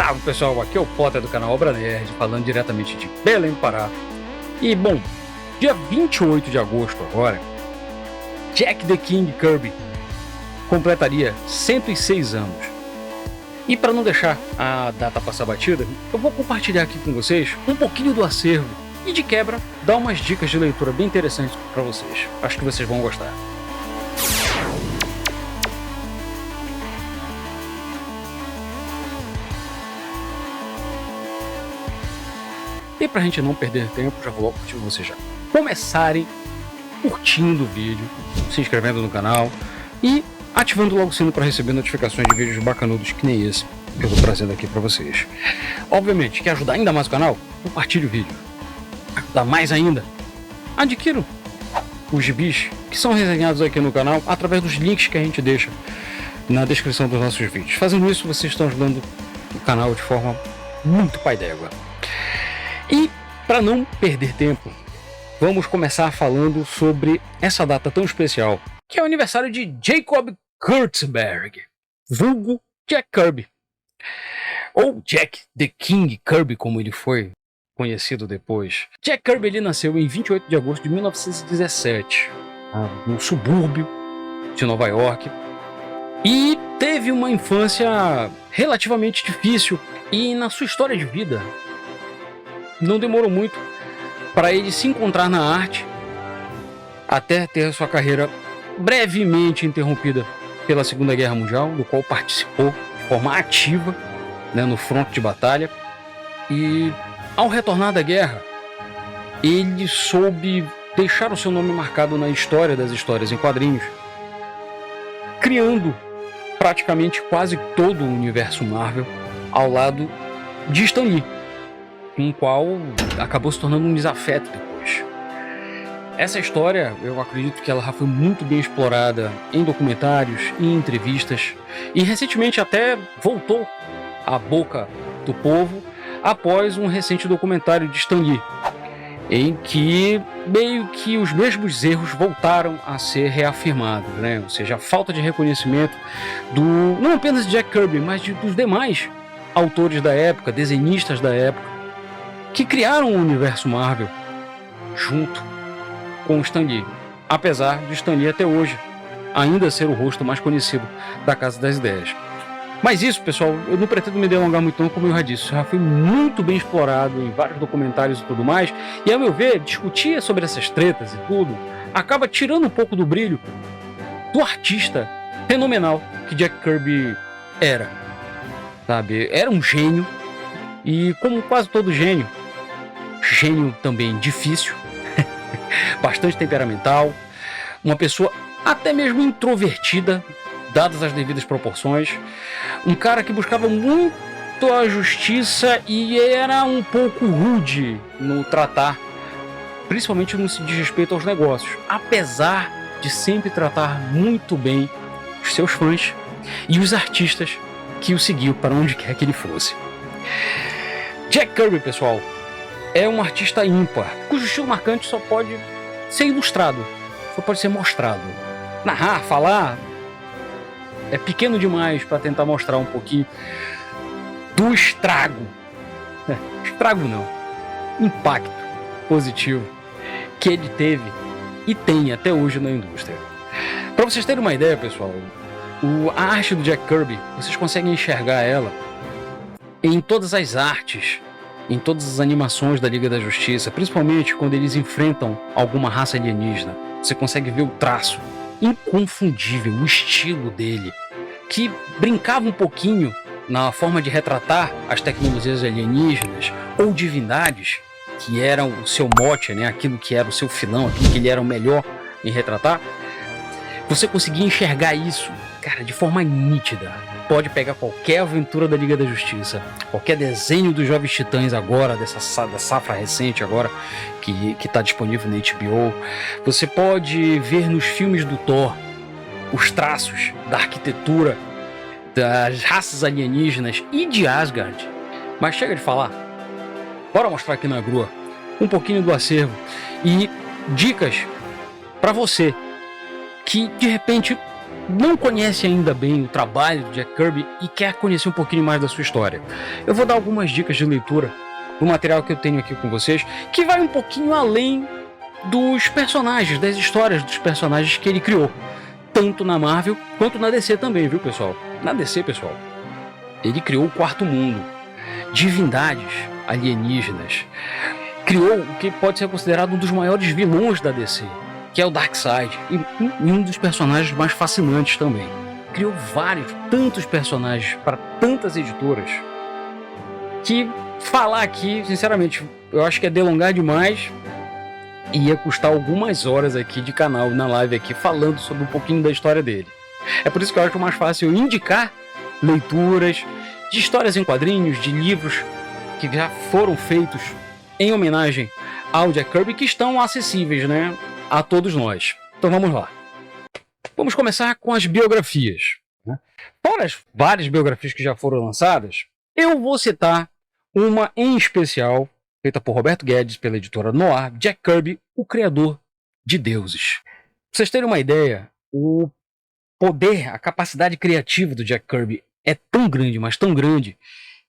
Salve pessoal, aqui é o Potter do canal Obra Nerd, falando diretamente de Belém, Pará. E bom, dia 28 de agosto agora, Jack the King Kirby completaria 106 anos. E para não deixar a data passar batida, eu vou compartilhar aqui com vocês um pouquinho do acervo e de quebra dar umas dicas de leitura bem interessantes para vocês. Acho que vocês vão gostar. E pra gente não perder tempo, já vou pedir pra vocês já começarem curtindo o vídeo, se inscrevendo no canal e ativando logo o sino para receber notificações de vídeos bacanudos que nem esse que eu tô trazendo aqui pra vocês. Obviamente, quer ajudar ainda mais o canal? Compartilhe o vídeo. Ajudar mais ainda? Adquira os gibis que são resenhados aqui no canal através dos links que a gente deixa na descrição dos nossos vídeos. Fazendo isso, vocês estão ajudando o canal de forma muito pai d'égua. E, para não perder tempo, vamos começar falando sobre essa data tão especial, que é o aniversário de Jacob Kurtzberg, vulgo Jack Kirby, ou Jack the King Kirby, como ele foi conhecido depois. Jack Kirby ele nasceu em 28 de agosto de 1917, no subúrbio de Nova York, e teve uma infância relativamente difícil, e na sua história de vida não demorou muito para ele se encontrar na arte, até ter sua carreira brevemente interrompida pela Segunda Guerra Mundial, do qual participou de forma ativa, no fronte de batalha. E ao retornar da guerra, ele soube deixar o seu nome marcado na história das histórias em quadrinhos, criando praticamente quase todo o universo Marvel ao lado de Stan Lee, com o qual acabou se tornando um desafeto depois. Essa história, eu acredito que ela já foi muito bem explorada em documentários, em entrevistas, e recentemente até voltou à boca do povo após um recente documentário de Stan Lee, em que meio que os mesmos erros voltaram a ser reafirmados, Ou seja, a falta de reconhecimento não apenas de Jack Kirby, mas dos demais autores da época, desenhistas da época, que criaram o universo Marvel junto com o Stan Lee, apesar de Stan Lee até hoje ainda ser o rosto mais conhecido da Casa das Ideias. Mas isso, pessoal, eu não pretendo me delongar muito não, como eu já disse, já foi muito bem explorado em vários documentários e tudo mais, e a meu ver, discutir sobre essas tretas e tudo acaba tirando um pouco do brilho do artista fenomenal que Jack Kirby era, sabe? Era um gênio, e como quase todo gênio também difícil, bastante temperamental, uma pessoa até mesmo introvertida, dadas as devidas proporções, um cara que buscava muito a justiça e era um pouco rude no tratar, principalmente no que se diz respeito aos negócios, apesar de sempre tratar muito bem os seus fãs e os artistas que o seguiam para onde quer que ele fosse. Jack Kirby, pessoal, é um artista ímpar, cujo estilo marcante só pode ser ilustrado, só pode ser mostrado. Narrar, falar, é pequeno demais para tentar mostrar um pouquinho do estrago. Estrago não, impacto positivo que ele teve e tem até hoje na indústria. Para vocês terem uma ideia, pessoal, a arte do Jack Kirby, vocês conseguem enxergar ela em todas as artes, em todas as animações da Liga da Justiça, principalmente quando eles enfrentam alguma raça alienígena. Você consegue ver o traço inconfundível, o estilo dele, que brincava um pouquinho na forma de retratar as tecnologias alienígenas ou divindades, que eram o seu mote, aquilo que era o seu filão, aquilo que ele era o melhor em retratar. Você conseguia enxergar isso, cara, de forma nítida. Pode pegar qualquer aventura da Liga da Justiça, qualquer desenho dos Jovens Titãs agora, da safra recente agora, que está disponível na HBO. Você pode ver nos filmes do Thor os traços da arquitetura das raças alienígenas e de Asgard. Mas chega de falar, bora mostrar aqui na grua um pouquinho do acervo e dicas para você que de repente não conhece ainda bem o trabalho do Jack Kirby e quer conhecer um pouquinho mais da sua história, eu vou dar algumas dicas de leitura do material que eu tenho aqui com vocês, que vai um pouquinho além dos personagens, das histórias dos personagens que ele criou, tanto na Marvel quanto na DC também, viu, pessoal? Na DC, pessoal, ele criou o Quarto Mundo, divindades alienígenas, criou o que pode ser considerado um dos maiores vilões da DC, que é o Darkseid, e um dos personagens mais fascinantes também. Criou tantos personagens para tantas editoras, que falar aqui, sinceramente, eu acho que é delongar demais e ia custar algumas horas aqui de canal, na live aqui, falando sobre um pouquinho da história dele. É por isso que eu acho mais fácil indicar leituras de histórias em quadrinhos, de livros que já foram feitos em homenagem ao Jack Kirby, que estão acessíveis, né, a todos nós. Então vamos lá. Vamos começar com as biografias, né? Fora as várias biografias que já foram lançadas, eu vou citar uma em especial, feita por Roberto Guedes, pela editora Noir, Jack Kirby, o criador de deuses. Pra vocês terem uma ideia, o poder, a capacidade criativa do Jack Kirby é tão grande, mas tão grande,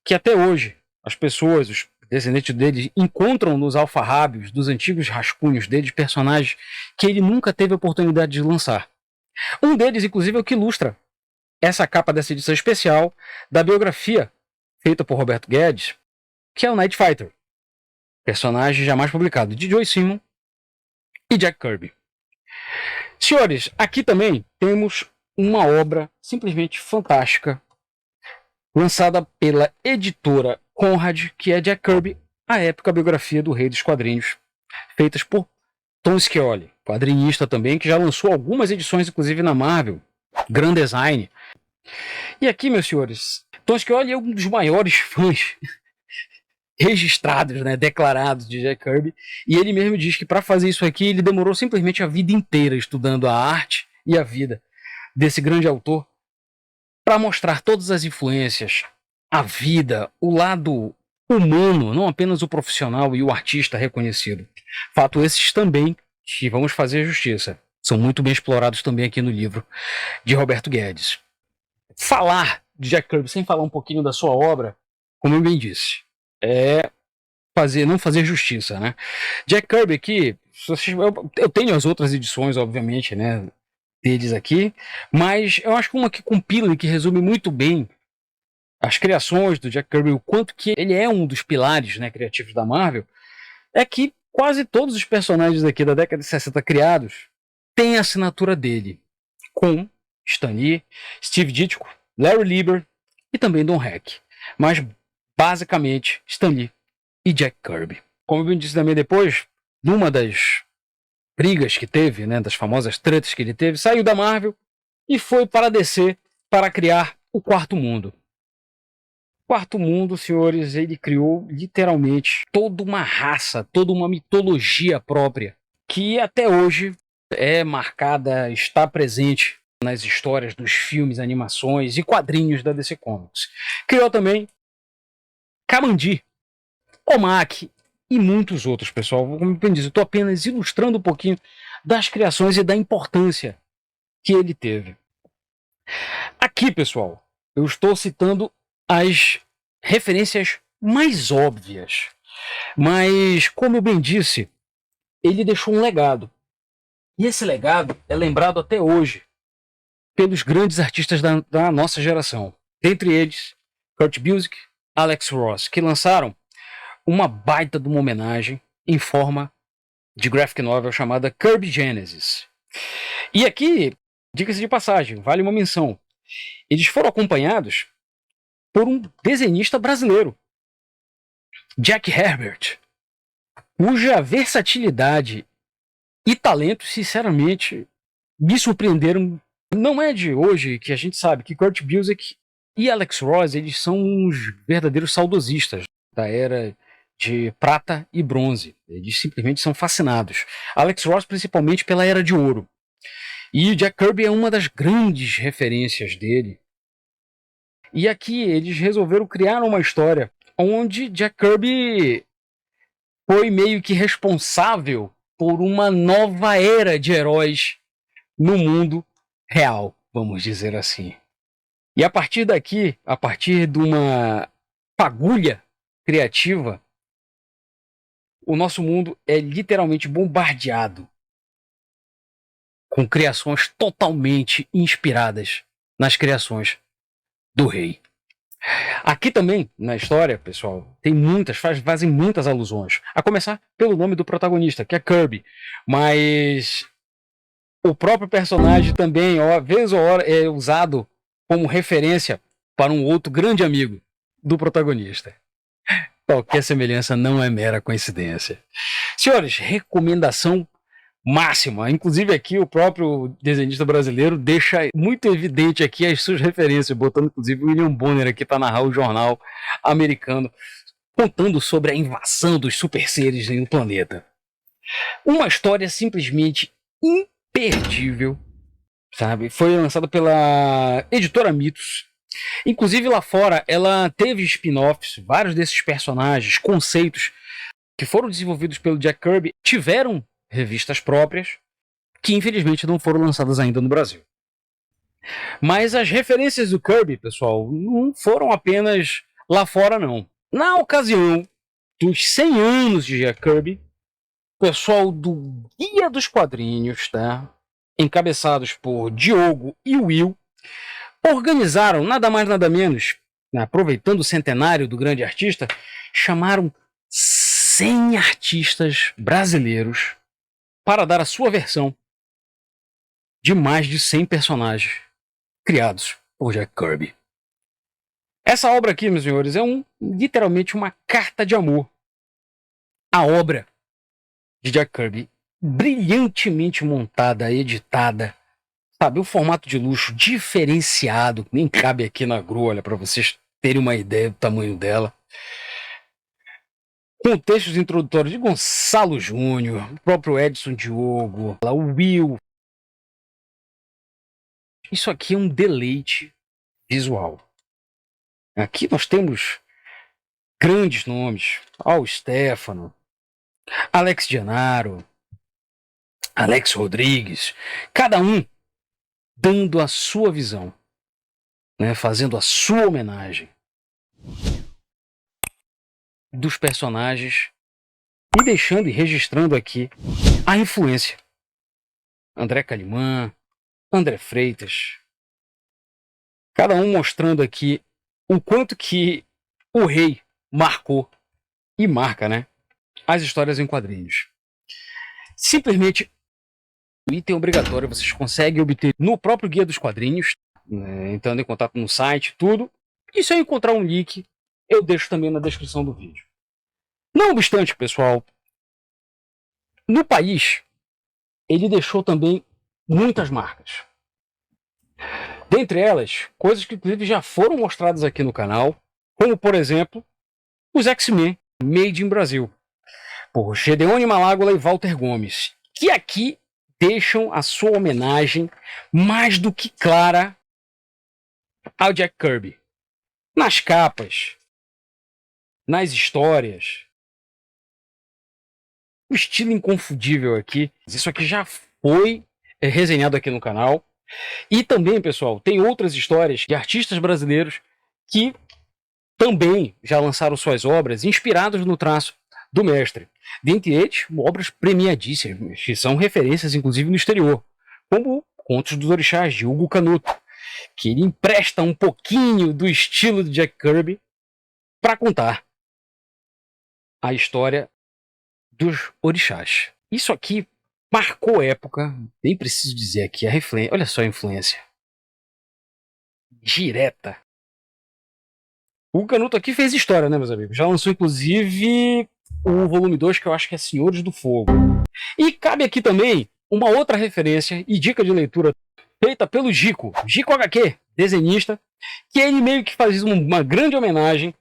que até hoje as pessoas, os descendentes dele, encontram nos alfarrábios dos antigos rascunhos dele personagens que ele nunca teve a oportunidade de lançar. Um deles, inclusive, é o que ilustra essa capa dessa edição especial da biografia feita por Roberto Guedes, que é o Night Fighter, personagem jamais publicado de Joe Simon e Jack Kirby. Senhores, aqui também temos uma obra simplesmente fantástica, lançada pela editora Conrad, que é Jack Kirby, a épica biografia do Rei dos Quadrinhos, feitas por Tom Scioli, quadrinista também, que já lançou algumas edições, inclusive na Marvel, Grand Design. E aqui, meus senhores, Tom Scioli é um dos maiores fãs registrados, né, declarados de Jack Kirby, e ele mesmo diz que para fazer isso aqui ele demorou simplesmente a vida inteira estudando a arte e a vida desse grande autor, para mostrar todas as influências, a vida, o lado humano, não apenas o profissional e o artista reconhecido. Fato esses também, que vamos fazer justiça, são muito bem explorados também aqui no livro de Roberto Guedes. Falar de Jack Kirby sem falar um pouquinho da sua obra, como eu bem disse, é não fazer justiça, né? Jack Kirby aqui, eu tenho as outras edições, obviamente, né, deles aqui, mas eu acho que uma que compila e que resume muito bem as criações do Jack Kirby, o quanto que ele é um dos pilares, né, criativos da Marvel, é que quase todos os personagens aqui da década de 60 criados têm a assinatura dele, com Stan Lee, Steve Ditko, Larry Lieber e também Don Heck. Mas basicamente Stan Lee e Jack Kirby. Como eu disse também depois, numa das brigas que teve, né, das famosas tretas que ele teve, saiu da Marvel e foi para a DC para criar o Quarto Mundo. O Quarto Mundo, senhores, ele criou literalmente toda uma raça, toda uma mitologia própria, que até hoje é marcada, está presente nas histórias dos filmes, animações e quadrinhos da DC Comics. Criou também Kamandi, Omaki e muitos outros, pessoal. Como eu disse, eu estou apenas ilustrando um pouquinho das criações e da importância que ele teve. Aqui, pessoal, eu estou citando as referências mais óbvias. Mas, como eu bem disse, ele deixou um legado. E esse legado é lembrado até hoje pelos grandes artistas da nossa geração. Dentre eles, Kurt Busiek, Alex Ross, que lançaram uma baita de uma homenagem em forma de graphic novel chamada Kirby Genesis. E aqui, diga-se de passagem, vale uma menção. Eles foram acompanhados por um desenhista brasileiro, Jack Herbert, cuja versatilidade e talento, sinceramente, me surpreenderam. Não é de hoje que a gente sabe que Kurt Busiek e Alex Ross, eles são uns verdadeiros saudosistas da era de prata e bronze. Eles simplesmente são fascinados. Alex Ross, principalmente pela Era de Ouro. E Jack Kirby é uma das grandes referências dele. E aqui eles resolveram criar uma história onde Jack Kirby foi meio que responsável por uma nova era de heróis no mundo real. vamos dizer assim. E a partir daqui, a partir de uma fagulha criativa, o nosso mundo é literalmente bombardeado com criações totalmente inspiradas nas criações do rei. Aqui também, na história, pessoal, tem fazem muitas alusões. A começar pelo nome do protagonista, que é Kirby. Mas o próprio personagem também, vez ou hora, é usado como referência para um outro grande amigo do protagonista. Qualquer semelhança não é mera coincidência. Senhores, recomendação máxima. Inclusive aqui o próprio desenhista brasileiro deixa muito evidente aqui as suas referências, botando inclusive o William Bonner aqui para narrar o jornal americano, contando sobre a invasão dos super seres no planeta. Uma história simplesmente imperdível, sabe? Foi lançada pela editora Mitos. Inclusive lá fora ela teve spin-offs, vários desses personagens, conceitos que foram desenvolvidos pelo Jack Kirby tiveram revistas próprias, que infelizmente não foram lançadas ainda no Brasil. Mas as referências do Kirby, pessoal, não foram apenas lá fora, não. Na ocasião dos 100 anos de Jack Kirby, o pessoal do Guia dos Quadrinhos, tá? Encabeçados por Diogo e Will, organizaram nada mais nada menos, né, aproveitando o centenário do grande artista, chamaram 100 artistas brasileiros para dar a sua versão de mais de 100 personagens criados por Jack Kirby. Essa obra aqui, meus senhores, é literalmente uma carta de amor à obra de Jack Kirby, brilhantemente montada, editada, sabe, um formato de luxo diferenciado, nem cabe aqui na grua, olha, para vocês terem uma ideia do tamanho dela. Com textos introdutórios de Gonçalo Júnior, o próprio Edson Diogo, o Will. Isso aqui é um deleite visual. Aqui nós temos grandes nomes. Al Stefano, Alex Gennaro, Alex Rodrigues. Cada um dando a sua visão, né, fazendo a sua homenagem dos personagens e deixando e registrando aqui a influência. André Calimã, André Freitas, cada um mostrando aqui o quanto que o rei marcou e marca, né, as histórias em quadrinhos. Simplesmente o item obrigatório vocês conseguem obter no próprio Guia dos Quadrinhos, né, entrando em contato no site, tudo. E se eu encontrar um link, eu deixo também na descrição do vídeo. Não obstante, pessoal, no país, ele deixou também muitas marcas. Dentre elas, coisas que inclusive já foram mostradas aqui no canal, como, por exemplo, os X-Men Made in Brasil, por Gedeone Malágola e Walter Gomes, que aqui deixam a sua homenagem mais do que clara ao Jack Kirby. Nas capas, nas histórias, o estilo inconfundível aqui. Isso aqui já foi resenhado aqui no canal. E também, pessoal, tem outras histórias de artistas brasileiros que também já lançaram suas obras inspiradas no traço do mestre. Dentre eles, obras premiadíssimas, que são referências inclusive no exterior, como Contos dos Orixás, de Hugo Canuto, que ele empresta um pouquinho do estilo de Jack Kirby para contar a história dos orixás. Isso aqui marcou época, nem preciso dizer aqui, olha só a influência direta. O Canuto aqui fez história, né, meus amigos? Já lançou, inclusive, o volume 2, que eu acho que é Senhores do Fogo. E cabe aqui também uma outra referência e dica de leitura feita pelo Gico HQ, desenhista, que ele meio que faz uma grande homenagem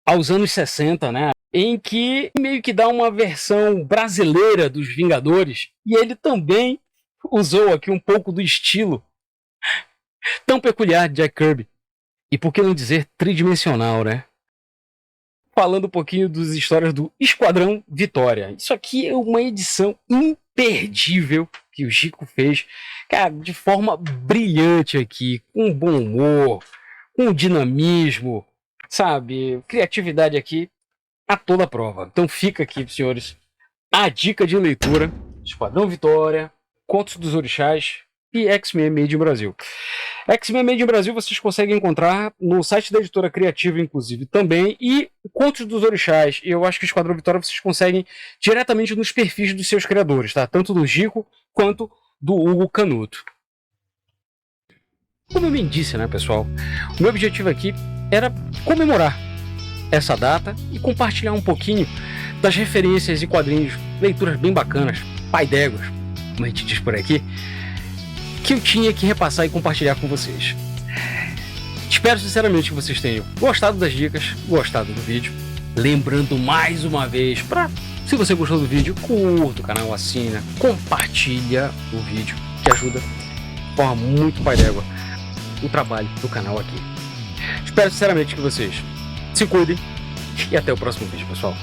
aos anos 60, né? Em que meio que dá uma versão brasileira dos Vingadores, e ele também usou aqui um pouco do estilo tão peculiar de Jack Kirby. E por que não dizer tridimensional, né? Falando um pouquinho das histórias do Esquadrão Vitória. Isso aqui é uma edição imperdível que o Gico fez, cara, de forma brilhante aqui, com bom humor, com dinamismo, sabe? Criatividade aqui a toda prova. Então fica aqui, senhores, a dica de leitura: Esquadrão Vitória, Contos dos Orixás e X-Men Made in Brasil. X-Men Made in Brasil vocês conseguem encontrar no site da Editora Criativa, inclusive, também, e Contos dos Orixás, e eu acho que o Esquadrão Vitória vocês conseguem diretamente nos perfis dos seus criadores, tá? Tanto do Gico quanto do Hugo Canuto. Como eu bem disse, né, pessoal, o meu objetivo aqui era comemorar essa data e compartilhar um pouquinho das referências e quadrinhos, leituras bem bacanas, pai d'éguas, como a gente diz por aqui, que eu tinha que repassar e compartilhar com vocês. Espero sinceramente que vocês tenham gostado das dicas, gostado do vídeo. Lembrando mais uma vez, se você gostou do vídeo, curta o canal, assina, compartilha o vídeo, que ajuda de forma muito pai d'égua o trabalho do canal aqui. Espero sinceramente que vocês se cuidem e até o próximo vídeo, pessoal.